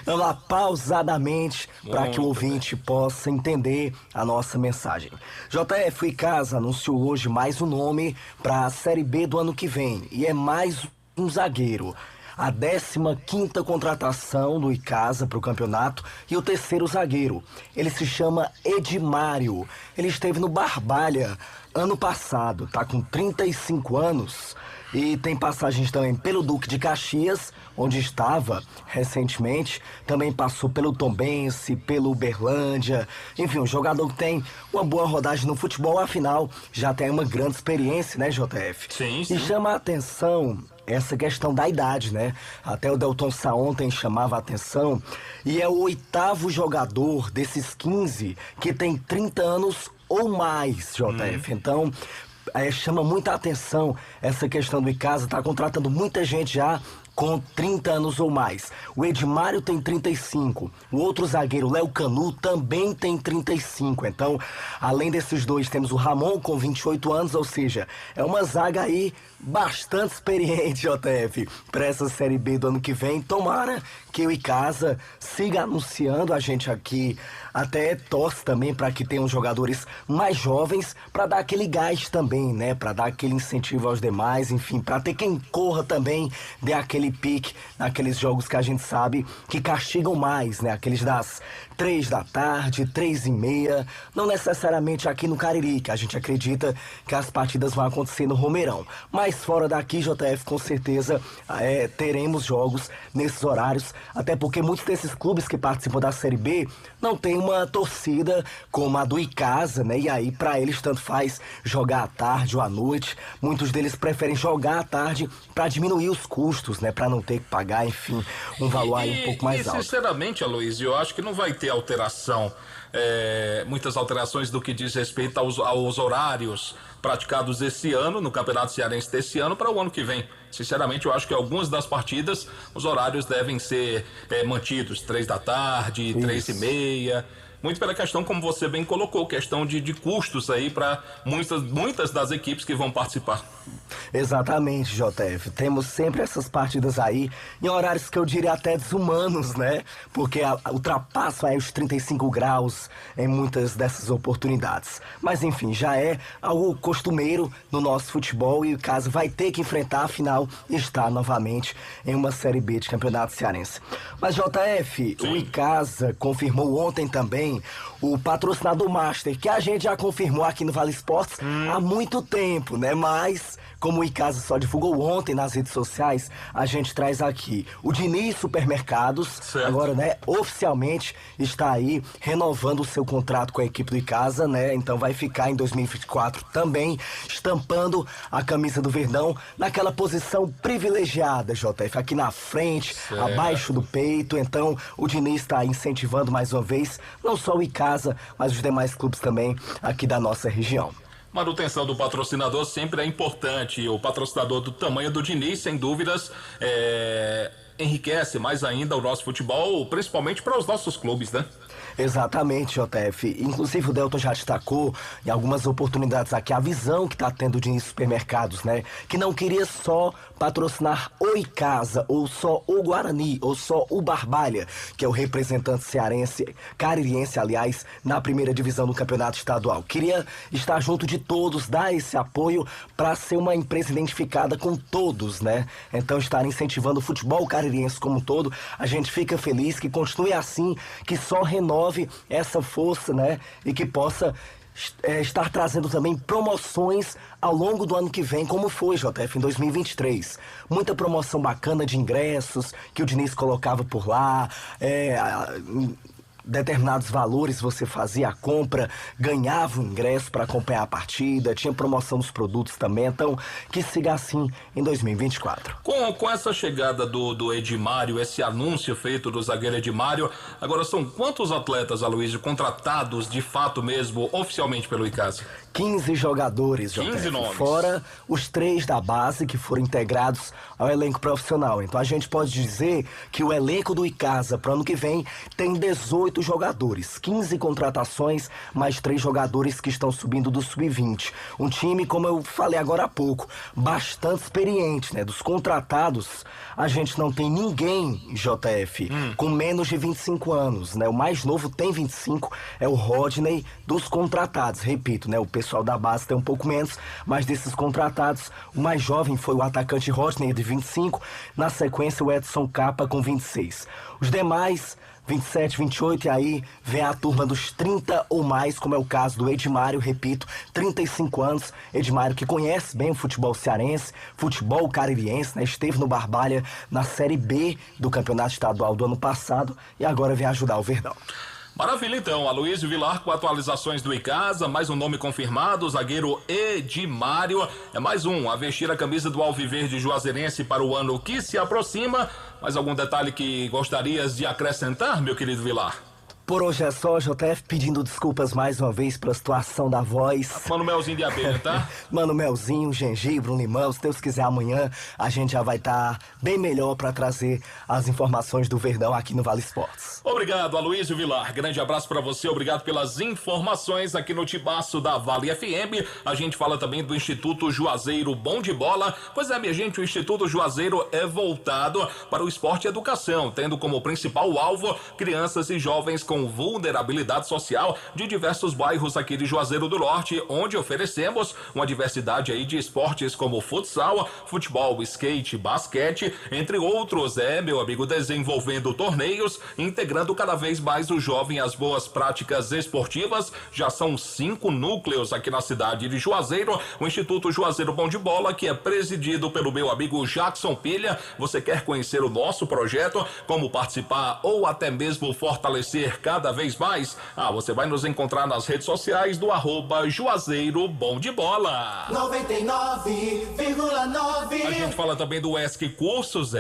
Vamos lá, pausadamente, para que o ouvinte possa entender a nossa mensagem. JF, o Icasa anunciou hoje mais um nome para a Série B do ano que vem, e é mais um zagueiro. A 15ª contratação do Icasa para o campeonato e o terceiro zagueiro. Ele se chama Edmário. Ele esteve no Barbalha ano passado, tá com 35 anos e tem passagens também pelo Duque de Caxias, onde estava recentemente, também passou pelo Tombense, pelo Uberlândia, enfim, um jogador que tem uma boa rodagem no futebol, afinal, já tem uma grande experiência, né, JF? Sim. E chama a atenção essa questão da idade, né? Até o Delton Sá ontem chamava a atenção, e é o 8º jogador desses 15 que tem 30 anos ou mais, JF. Então, chama muita atenção essa questão do Icasa, tá contratando muita gente já com 30 anos ou mais. O Edmário tem 35, o outro zagueiro, Léo Canu, também tem 35. Então, além desses dois, temos o Ramon com 28 anos, ou seja, é uma zaga aí bastante experiente, JF, para essa Série B do ano que vem. Tomara que o Icasa siga anunciando, a gente aqui até torce também para que tenham jogadores mais jovens, para dar aquele gás também, né, para dar aquele incentivo aos demais, enfim, para ter quem corra também, dê aquele pique naqueles jogos que a gente sabe que castigam mais, né, aqueles das 3 da tarde, 3h30, não necessariamente aqui no Cariri, que a gente acredita que as partidas vão acontecer no Romeirão, mas fora daqui, JF, com certeza teremos jogos nesses horários, até porque muitos desses clubes que participam da Série B não tem uma torcida como a do Icasa, né? E aí para eles tanto faz jogar à tarde ou à noite. Muitos deles preferem jogar à tarde para diminuir os custos, né? Para não ter que pagar, enfim, um valor aí um pouco mais alto. Sinceramente, Aloísio, eu acho que não vai ter alteração, muitas alterações do que diz respeito aos horários praticados esse ano, no Campeonato Cearense desse ano, para o ano que vem. Sinceramente, eu acho que algumas das partidas, os horários devem ser mantidos, 3 da tarde, 3h30, muito pela questão, como você bem colocou, questão de custos aí para muitas das equipes que vão participar. Exatamente, JF. Temos sempre essas partidas aí em horários que eu diria até desumanos, né? Porque ultrapassam aí os 35 graus em muitas dessas oportunidades. Mas enfim, já é algo costumeiro no nosso futebol e o Icasa vai ter que enfrentar, afinal, está novamente em uma Série B de Campeonato Cearense. Mas JF, o Icasa confirmou ontem também o patrocinador Master, que a gente já confirmou aqui no Vale Esportes há muito tempo, né? Mas como o Icasa só divulgou ontem nas redes sociais, a gente traz aqui o Diniz Supermercados, certo. Agora, né, oficialmente está aí renovando o seu contrato com a equipe do Icasa, né, então vai ficar em 2024 também estampando a camisa do Verdão naquela posição privilegiada, JF, aqui na frente, certo. Abaixo do peito, então o Diniz está incentivando mais uma vez, não só o Icasa, mas os demais clubes também aqui da nossa região. Manutenção do patrocinador sempre é importante. O patrocinador do tamanho do Diniz, sem dúvidas, enriquece mais ainda o nosso futebol, principalmente para os nossos clubes, né? Exatamente, JF. Inclusive o Delton já destacou em algumas oportunidades aqui a visão que está tendo de supermercados, né? Que não queria só patrocinar o Icasa, ou só o Guarani, ou só o Barbalha, que é o representante cearense, caririense, aliás, na primeira divisão do campeonato estadual. Queria estar junto de todos, dar esse apoio para ser uma empresa identificada com todos, né? Então estar incentivando o futebol caririense como um todo, a gente fica feliz que continue assim, que só renove essa força, né? E que possa estar trazendo também promoções ao longo do ano que vem, como foi, JF, em 2023. Muita promoção bacana de ingressos que o Diniz colocava por lá, determinados valores você fazia a compra, ganhava o ingresso para acompanhar a partida, tinha promoção dos produtos também, então que siga assim em 2024. Com essa chegada do Edmário, esse anúncio feito do zagueiro Edmário, agora são quantos atletas, Aloysio, contratados de fato mesmo, oficialmente pelo Icasa? 15 jogadores, 15 nomes. Fora os 3 da base que foram integrados ao elenco profissional. Então a gente pode dizer que o elenco do Icasa para o ano que vem tem 18 jogadores, 15 contratações, mais 3 jogadores que estão subindo do Sub-20. Um time, como eu falei agora há pouco, bastante experiente, né? Dos contratados, a gente não tem ninguém, JF, com menos de 25 anos, né? O mais novo tem 25, é o Rodney. Dos contratados, repito, né? O pessoal da base tem um pouco menos, mas desses contratados, o mais jovem foi o atacante Rodney, de 25, na sequência o Edson Capa com 26. Os demais, 27, 28, e aí vem a turma dos 30 ou mais, como é o caso do Edmário, repito, 35 anos, Edmário que conhece bem o futebol cearense, futebol caririense, né? Esteve no Barbalha na Série B do Campeonato Estadual do ano passado e agora vem ajudar o Verdão. Maravilha, então. Aloysio Vilar com atualizações do Icasa, mais um nome confirmado, o zagueiro Edmário. É mais um a vestir a camisa do Alviverde Juazeirense para o ano que se aproxima. Mais algum detalhe que gostarias de acrescentar, meu querido Vilar? Por hoje é só, JF, pedindo desculpas mais uma vez pela situação da voz. Mano melzinho de abelha, tá? Mano melzinho, gengibre, um limão. Se Deus quiser, amanhã a gente já vai estar bem melhor para trazer as informações do Verdão aqui no Vale Esportes. Obrigado, Aloysio Vilar. Grande abraço para você. Obrigado pelas informações aqui no Tibaço da Vale FM. A gente fala também do Instituto Juazeiro Bom de Bola. Pois é, minha gente, o Instituto Juazeiro é voltado para o esporte e educação, tendo como principal alvo crianças e jovens com vulnerabilidade social de diversos bairros aqui de Juazeiro do Norte, onde oferecemos uma diversidade aí de esportes como futsal, futebol, skate, basquete, entre outros, meu amigo, desenvolvendo torneios, integrando cada vez mais o jovem às boas práticas esportivas. Já são 5 núcleos aqui na cidade de Juazeiro, o Instituto Juazeiro Bom de Bola, que é presidido pelo meu amigo Jackson Pilha. Você quer conhecer o nosso projeto, como participar ou até mesmo fortalecer cada vez mais? Você vai nos encontrar nas redes sociais do @Juazeiro Bom de Bola. 99,9. A gente fala também do ESC Cursos.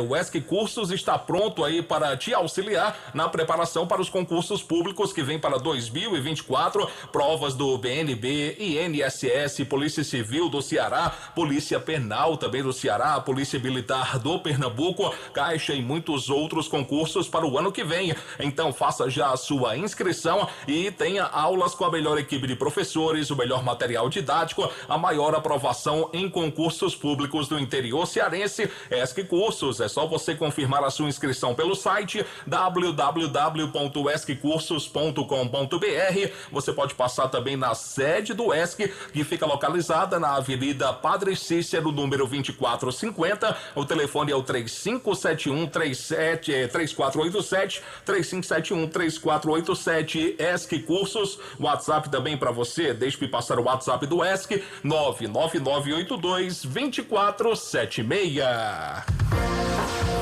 O ESC Cursos está pronto aí para te auxiliar na preparação para os concursos públicos que vem para 2024, provas do BNB, INSS, Polícia Civil do Ceará, Polícia Penal também do Ceará, Polícia Militar do Pernambuco, Caixa e muitos outros concursos para o ano que vem. Então faça já a sua inscrição e tenha aulas com a melhor equipe de professores, o melhor material didático, a maior aprovação em concursos públicos do interior cearense. ESC Cursos, é só você confirmar a sua inscrição pelo site www.esccursos.com.br. Você pode passar também na sede do ESC, que fica localizada na Avenida Padre Cícero, número 2450. O telefone é o 3571-3487, 3571-3487, ESC Cursos. WhatsApp também para você, deixe-me passar o WhatsApp do ESC, 99982-2476.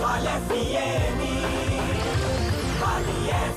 Vale FM. Vale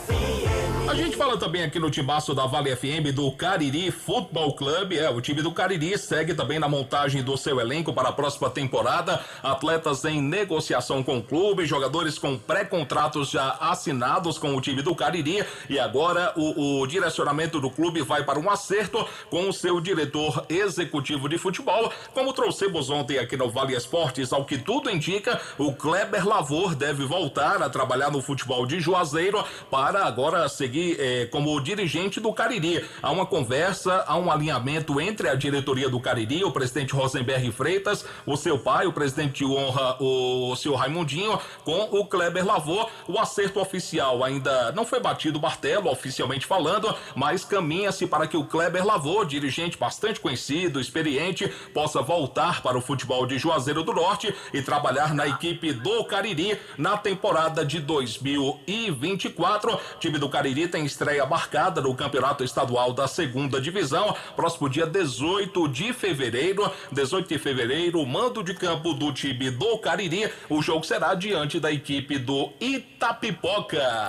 FM. A gente fala também aqui no timaço da Vale FM do Cariri Futebol Clube. O time do Cariri segue também na montagem do seu elenco para a próxima temporada. Atletas em negociação com o clube, jogadores com pré-contratos já assinados com o time do Cariri. E agora o direcionamento do clube vai para um acerto com o seu diretor executivo de futebol. Como trouxemos ontem aqui no Vale Esportes, ao que tudo indica, o Kleber Lavor deve voltar a trabalhar no futebol de Juazeiro para agora seguir como dirigente do Cariri. Há uma conversa, há um alinhamento entre a diretoria do Cariri, o presidente Rosenberg Freitas, o seu pai, o presidente de honra, o senhor Raimundinho, com o Kleber Lavor. O acerto oficial ainda não foi batido o martelo, oficialmente falando, mas caminha-se para que o Kleber Lavor, dirigente bastante conhecido, experiente, possa voltar para o futebol de Juazeiro do Norte e trabalhar na equipe do Cariri na temporada de 2024. O time do Cariri tem estreia marcada no Campeonato Estadual da Segunda Divisão, próximo dia 18 de fevereiro. 18 de fevereiro, o mando de campo do time do Cariri. O jogo será diante da equipe do Itapipoca.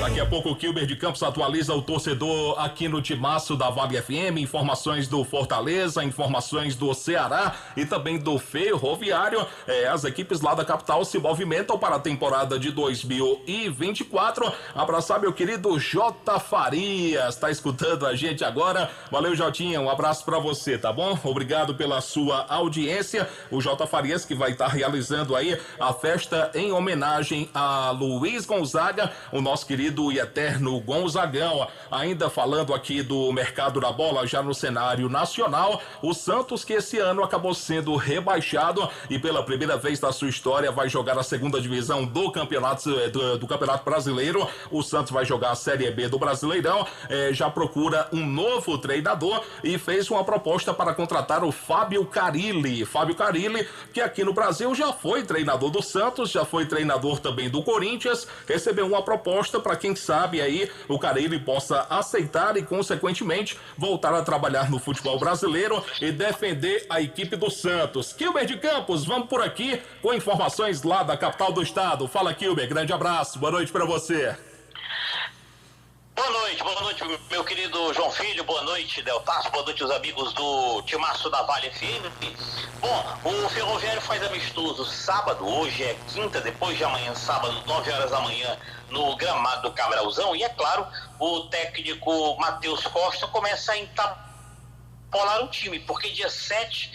Daqui a pouco o Kilber de Campos atualiza o torcedor aqui no timaço da Vale FM, informações do Fortaleza, informações do Ceará e também do Ferroviário. As equipes lá da capital se movimentam para a temporada de 2024. Abraçar meu querido J. Farias, tá escutando a gente agora. Valeu, Jotinha, um abraço para você, tá bom? Obrigado pela sua audiência. O J. Farias que vai estar realizando aí a festa em homenagem a Luiz Gonzaga, o nosso querido e eterno Gonzagão. Ainda falando aqui do mercado da bola já no cenário nacional, o Santos, que esse ano acabou sendo rebaixado e pela primeira vez na sua história vai jogar a segunda divisão do campeonato brasileiro. O Santos vai jogar a Série B do Brasileirão, já procura um novo treinador e fez uma proposta para contratar o Fábio Carilli. Fábio Carilli, que aqui no Brasil já foi treinador do Santos, já foi treinador também do Corinthians, recebeu uma proposta para quem sabe aí o Carilli possa aceitar e consequentemente voltar a trabalhar no futebol brasileiro e defender a equipe do Santos. Kilber de Campos, vamos por aqui com informações lá da capital do estado. Fala, Kilber, grande abraço, boa noite para você. Boa noite, meu querido João Filho, boa noite, Deltaço, boa noite os amigos do timaço da Vale FM. Bom, o Ferroviário faz amistoso sábado, hoje é quinta, depois de amanhã, sábado, 9 horas da manhã, no gramado do Cabralzão, e é claro, o técnico Matheus Costa começa a entampolar o time, porque dia 7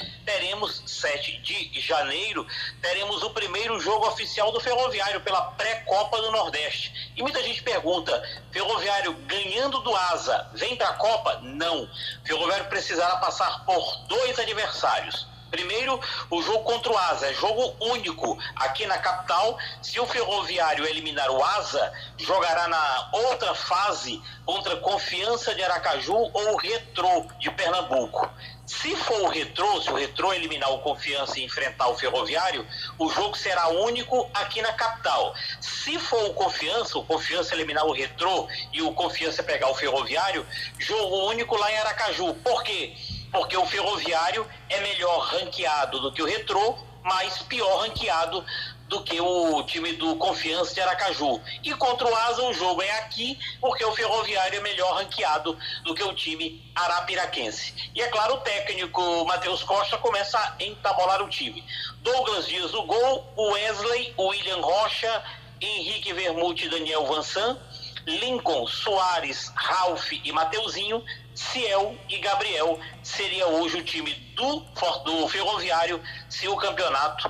de janeiro, teremos o primeiro jogo oficial do Ferroviário pela pré-Copa do Nordeste. E muita gente pergunta, Ferroviário ganhando do Asa, vem pra Copa? Não. Ferroviário precisará passar por 2 adversários. Primeiro, o jogo contra o Asa, é jogo único aqui na capital. Se o Ferroviário eliminar o Asa, jogará na outra fase contra Confiança de Aracaju ou o Retrô de Pernambuco. Se for o Retrô, se o Retrô eliminar o Confiança e enfrentar o Ferroviário, o jogo será único aqui na capital. Se for o Confiança eliminar o Retrô e o Confiança pegar o Ferroviário, jogo único lá em Aracaju. Por quê? Porque o Ferroviário é melhor ranqueado do que o Retrô, mas pior ranqueado do que o time do Confiança de Aracaju. E contra o Asa o jogo é aqui, porque o Ferroviário é melhor ranqueado do que o time arapiraquense. E é claro, o técnico Matheus Costa começa a entabolar o time. Douglas Dias no gol, o Wesley, o William Rocha, Henrique Vermute e Daniel Vansan, Lincoln, Soares, Ralf e Mateuzinho, Ciel e Gabriel. Seria hoje o time do Ferroviário se o campeonato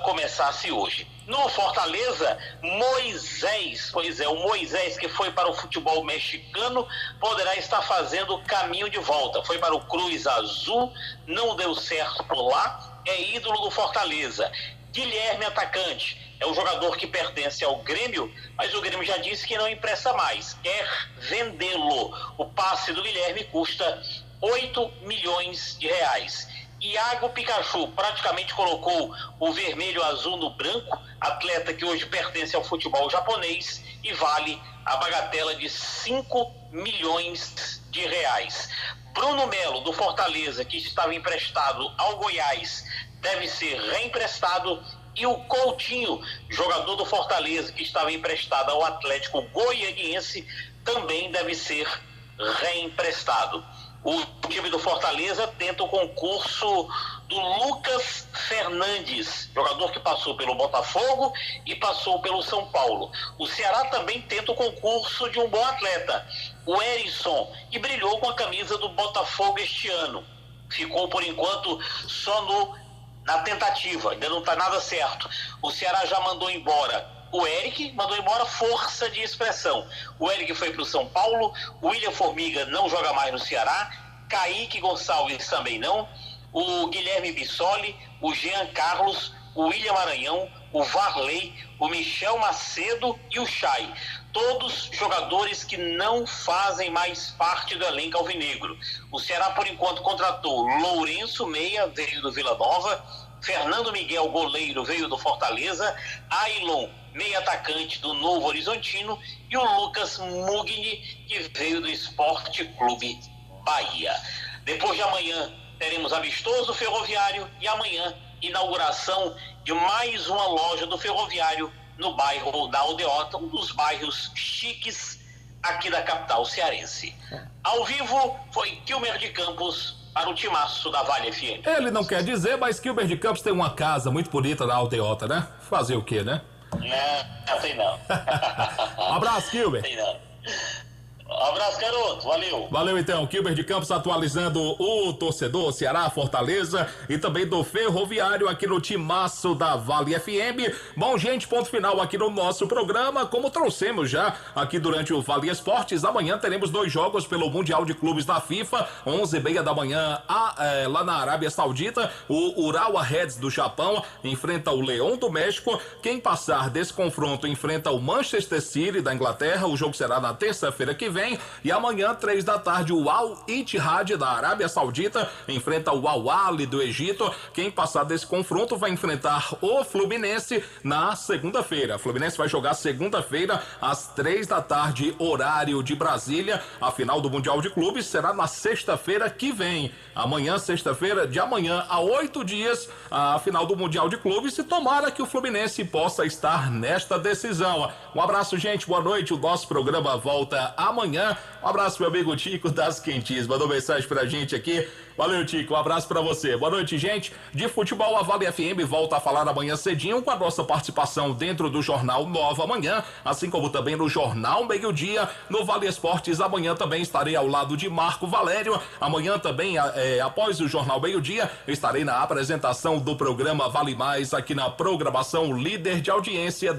começasse hoje. No Fortaleza, Moisés, o Moisés que foi para o futebol mexicano, poderá estar fazendo o caminho de volta. Foi para o Cruz Azul, não deu certo por lá, é ídolo do Fortaleza. Guilherme, atacante, é um jogador que pertence ao Grêmio, mas o Grêmio já disse que não empresta mais, quer vendê-lo. O passe do Guilherme custa 8 milhões de reais. Iago Pikachu praticamente colocou o vermelho azul no branco, atleta que hoje pertence ao futebol japonês e vale a bagatela de 5 milhões de reais. Bruno Melo, do Fortaleza, que estava emprestado ao Goiás, deve ser reemprestado E o Coutinho, jogador do Fortaleza, que estava emprestado ao Atlético Goianiense, também deve ser reemprestado. O time do Fortaleza tenta o concurso do Lucas Fernandes, jogador que passou pelo Botafogo e passou pelo São Paulo. O Ceará também tenta o concurso de um bom atleta, o Erisson, e brilhou com a camisa do Botafogo este ano. Ficou, por enquanto, só na tentativa, ainda não está nada certo. O Ceará já mandou embora o Eric, mandou embora força de expressão. O Eric foi para o São Paulo, o William Formiga não joga mais no Ceará, Kaique Gonçalves também não, o Guilherme Bissoli, o Jean Carlos, o William Maranhão, o Varley, o Michel Macedo e o Chay. Todos jogadores que não fazem mais parte do elenco alvinegro. O Ceará, por enquanto, contratou Lourenço Meia, veio do Vila Nova, Fernando Miguel, goleiro, veio do Fortaleza, Ailon, meio atacante do Novo Horizontino, e o Lucas Mugni, que veio do Esporte Clube Bahia. Depois de amanhã teremos amistoso Ferroviário e amanhã inauguração de mais uma loja do Ferroviário no bairro da Aldeota, um dos bairros chiques aqui da capital cearense. Ao vivo foi Kilmer de Campos para o timaço da Vale FM. Ele não quer dizer, mas Kilmer de Campos tem uma casa muito bonita na Aldeota, né? Fazer o quê, né? Não, tem não. Um abraço, Kilmer. Tem não. Um abraço, garoto. Valeu. Valeu, então. Kilmer de Campos atualizando o torcedor Ceará, Fortaleza e também do Ferroviário aqui no timaço da Vale FM. Bom, gente, ponto final aqui no nosso programa. Como trouxemos já aqui durante o Vale Esportes, amanhã teremos 2 jogos pelo Mundial de Clubes da FIFA, 11h30 da manhã, lá na Arábia Saudita. O Urawa Reds do Japão enfrenta o Leão do México. Quem passar desse confronto enfrenta o Manchester City da Inglaterra. O jogo será na terça-feira que vem. E amanhã, 3 da tarde, o Al Ittihad da Arábia Saudita enfrenta o Al Ahly do Egito. Quem passar desse confronto vai enfrentar o Fluminense na segunda-feira. O Fluminense vai jogar segunda-feira às 3 da tarde, horário de Brasília. A final do Mundial de Clubes será na sexta-feira que vem. Amanhã, sexta-feira, de amanhã a 8 dias, a final do Mundial de Clubes. E tomara que o Fluminense possa estar nesta decisão. Um abraço, gente. Boa noite. O nosso programa volta amanhã. Um abraço, meu amigo Tico das Quentinhas. Mandou mensagem pra gente aqui. Valeu, Tico. Um abraço pra você. Boa noite, gente. De futebol, a Vale FM volta a falar amanhã cedinho com a nossa participação dentro do Jornal Nova Manhã, assim como também no Jornal Meio-Dia. No Vale Esportes, amanhã também estarei ao lado de Marco Valério. Amanhã também, após o Jornal Meio-Dia, estarei na apresentação do programa Vale Mais, aqui na programação líder de audiência da